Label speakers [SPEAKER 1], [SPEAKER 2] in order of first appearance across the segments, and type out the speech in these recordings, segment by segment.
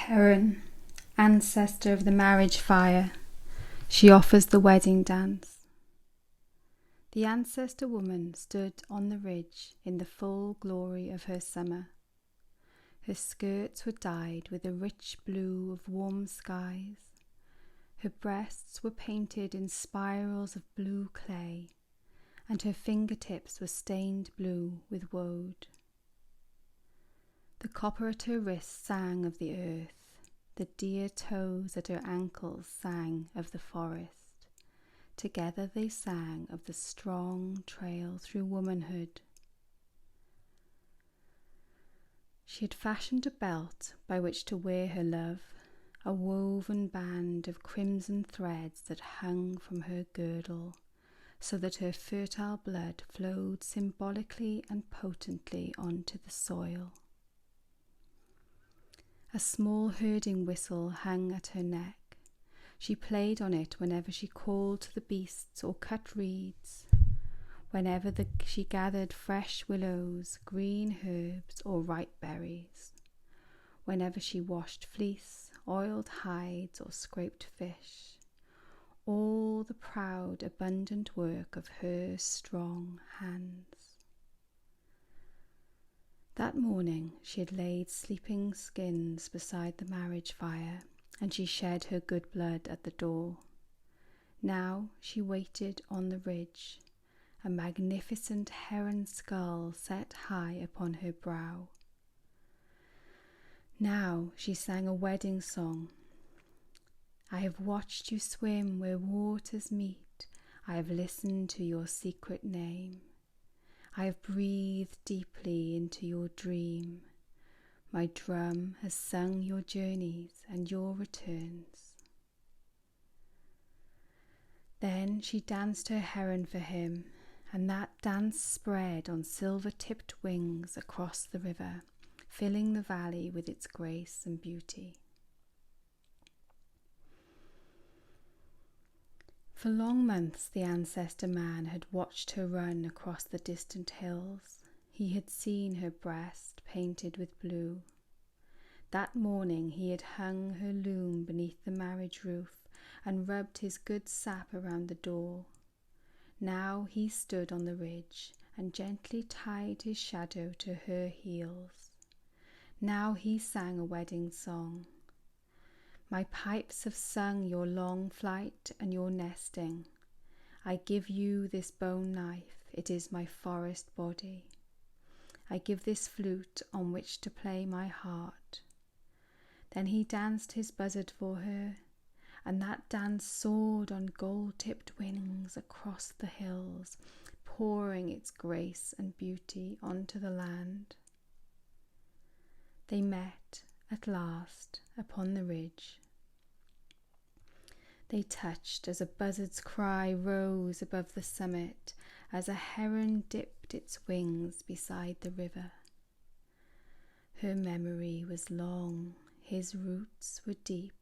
[SPEAKER 1] Heron, ancestor of the marriage fire, she offers the wedding dance. The ancestor woman stood on the ridge in the full glory of her summer. Her skirts were dyed with a rich blue of warm skies. Her breasts were painted in spirals of blue clay, and her fingertips were stained blue with woad. The copper at her wrist sang of the earth, the deer toes at her ankles sang of the forest. Together they sang of the strong trail through womanhood. She had fashioned a belt by which to wear her love, a woven band of crimson threads that hung from her girdle, so that her fertile blood flowed symbolically and potently onto the soil. A small herding whistle hung at her neck. She played on it whenever she called to the beasts or cut reeds, whenever she gathered fresh willows, green herbs, or ripe berries, whenever she washed fleece, oiled hides, or scraped fish, all the proud, abundant work of her strong hands. That morning she had laid sleeping skins beside the marriage fire, and she shed her good blood at the door. Now she waited on the ridge, a magnificent heron skull set high upon her brow. Now she sang a wedding song. I have watched you swim where waters meet. I have listened to your secret name. I have breathed deeply into your dream. My drum has sung your journeys and your returns. Then she danced her heron for him, and that dance spread on silver-tipped wings across the river, filling the valley with its grace and beauty. For long months the ancestor man had watched her run across the distant hills. He had seen her breast painted with blue. That morning he had hung her loom beneath the marriage roof and rubbed his good sap around the door. Now he stood on the ridge and gently tied his shadow to her heels. Now he sang a wedding song. My pipes have sung your long flight and your nesting. I give you this bone knife, it is my forest body. I give this flute on which to play my heart. Then he danced his buzzard for her, and that dance soared on gold-tipped wings across the hills, pouring its grace and beauty onto the land. They met at last upon the ridge. They touched as a buzzard's cry rose above the summit, as a heron dipped its wings beside the river. Her memory was long, his roots were deep,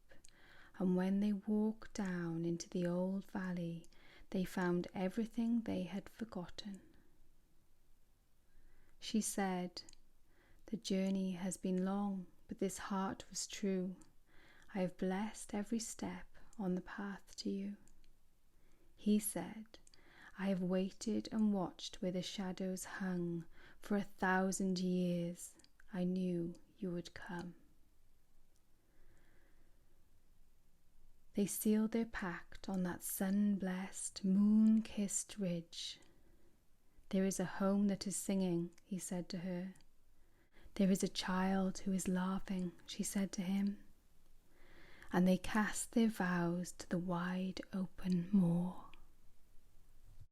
[SPEAKER 1] and when they walked down into the old valley, they found everything they had forgotten. She said, "The journey has been long, but this heart was true. I have blessed every step on the path to you." He said, "I have waited and watched where the shadows hung for 1,000 years. I knew you would come." They sealed their pact on that sun-blessed, moon-kissed ridge. "There is a home that is singing," he said to her. "There is a child who is laughing," she said to him. And they cast their vows to the wide open moor.